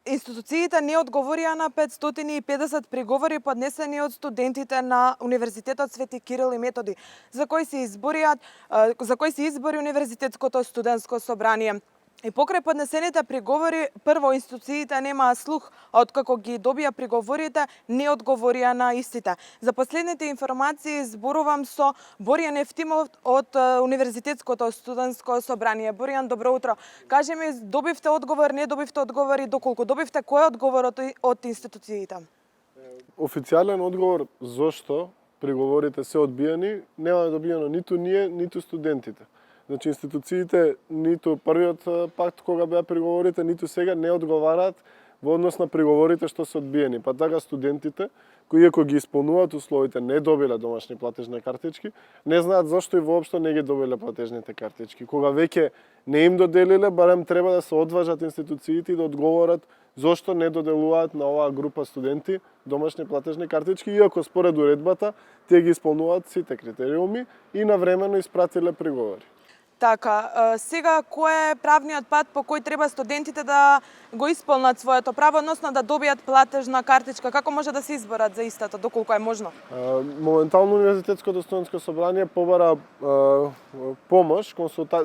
Институциите не одговорија на 550 приговори поднесени од студентите на Универзитетот Свети Кирил и Методи, за кои се избори Универзитетското студентско собрание. И покрај поднесените приговори, прво институциите немаа слух, а откако ги добија приговорите, не одговорија на истите. За последните информации зборувам со Боријан Ефтимов од Универзитетското студентско собрание. Боријан, добро утро. Кажи ми, добивте одговор, не добивте одговор и доколку добивте, кој е одговорот од институциите? Официјален одговор зошто приговорите се одбиени нема добиено ниту ние, ниту студентите. Значи, институциите, ниту првиот пакт кога беа приговорите, ниту сега не одговараат во однос на приговорите што се одбиени. Па така студентите, кои иако ги исполнуваат условите, не добиле домашни платежни картички, не знаат зошто и воопшто не ги добиле платежните картички. Кога веќе не им доделиле, барем треба да се одважат институциите и да одговорат зошто не доделуваат на оваа група студенти домашни платежни картички, иако според уредбата тие ги исполнуваат сите критериуми и навремено испратиле приговори. Така, сега кој е правниот пат по кој треба студентите да го исполнат своето право, односно да добијат платежна картичка? Како може да се изборат за истата, доколку е можно? Моментално Универзитетското студентско собрание побара помош,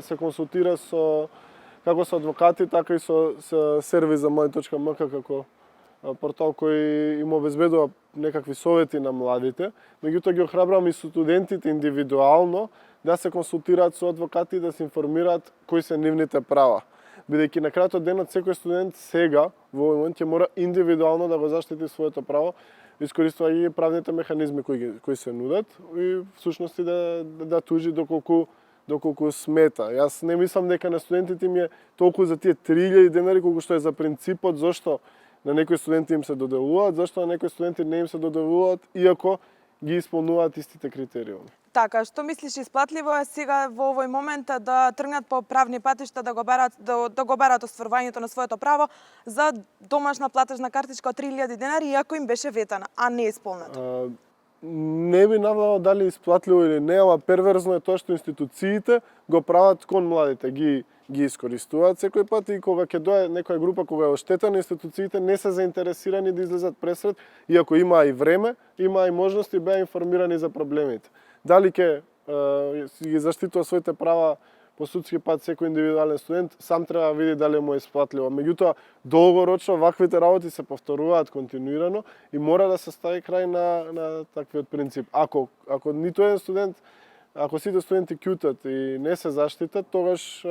се консултира како со адвокати, така и со сервис за мој.мк како портал кој им обезбедува некакви совети на младите. Меѓутоа ги охрабрам и студентите индивидуално да се консултираат со адвокати и да се информираат кои се нивните права. Бидејќи на крајот од денот секој студент сега во овој момент ќе мора индивидуално да го заштити своето право, искористувајќи правните механизми кои се нудат и всушност да тужи доколку смета. Јас не мислам дека на студентите им е толку за тие 3000 денари колку што е за принципот зошто на некои студенти им се доделуваат, зашто на некои студенти не им се доделуваат, иако ги исполнуваат истите критериуми. Така, што мислиш, исплатливо е сега во овој момент да тргнат по правни патишта да го бараат остварувањето на своето право за домашна платежна картичка од 3000 денари, иако им беше ветана, а не исполнето? Не би навлало дали исплатливо или не, ама перверзно е тоа што институциите го прават кон младите, ги искористуваат секој пат и кога ќе дое некоја група кога е оштетена, институциите не се заинтересирани да излезат пресред, иако имаа и време, имаа и можности, беа информирани за проблемите. Дали ќе ги заштитува своите права по судски пат секој индивидуален студент, сам треба да види дали му е исплатливо. Меѓутоа, долгорочно ваквите работи се повторуваат континуирано и мора да се стави крај на таквиот принцип. Ако ниту еден студент, ако сите студенти ќутат и не се заштитат, тогаш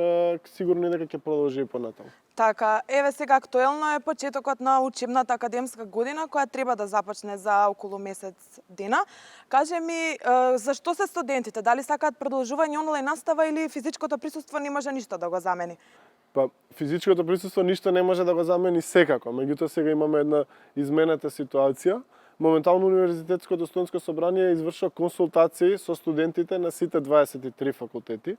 сигурно дека ќе продолжи и понатаму. Така, еве сега актуелно е почетокот на учебната академска година, која треба да започне за околу месец дена. Каже ми, зашто се студентите? Дали сакаат продолжување онлайн настава или физичкото присуство не може ништо да го замени? Па, физичкото присуство ништо не може да го замени секако, меѓутоа сега имаме една изменета ситуација. Моментално Универзитетското студентско собрание извршува консултации со студентите на сите 23 факултети.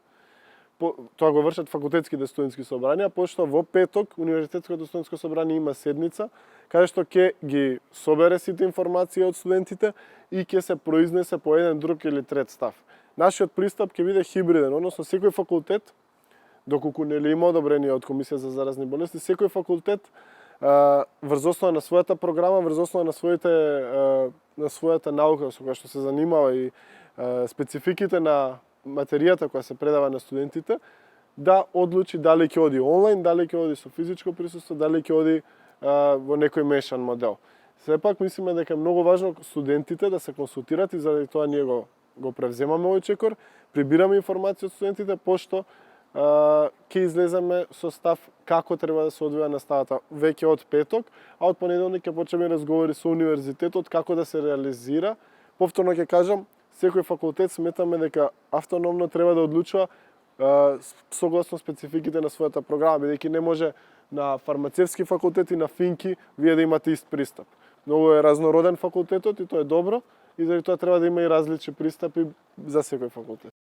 Тоа го вршат факултетските студентски собранија, пошто во петок Универзитетското студентско собрание има седница, каде што ќе ги собере сите информации од студентите и ќе се произнесе по еден, друг или трет став. Нашиот пристап ќе биде хибриден, односно секој факултет, доколку нели има одобрение од Комисија за заразни болести, секој факултет врз основа на својата програма, врз основа на својата наука со која што се занимава и спецификите на материјата која се предава на студентите, да одлучи дали ќе оди онлайн, дали ќе оди со физичко присуство, дали ќе оди во некој мешан модел. Сепак мислиме дека е многу важно студентите да се консултираат и заради тоа ние го превземаме овој чекор, прибираме информации од студентите, пошто ќе излеземе со став како треба да се одвива наставата веќе од петок, а од понеделник ќе почнеме разговори со универзитетот како да се реализира. Повторно ќе кажам, секој факултет сметаме дека автономно треба да одлучува согласно спецификите на својата програма, бидејќи не може на фармацевски факултет и на финки вие да имате ист пристап. Многу е разнороден факултетот и тоа е добро, и заради тоа треба да има и различни пристапи за секој факултет.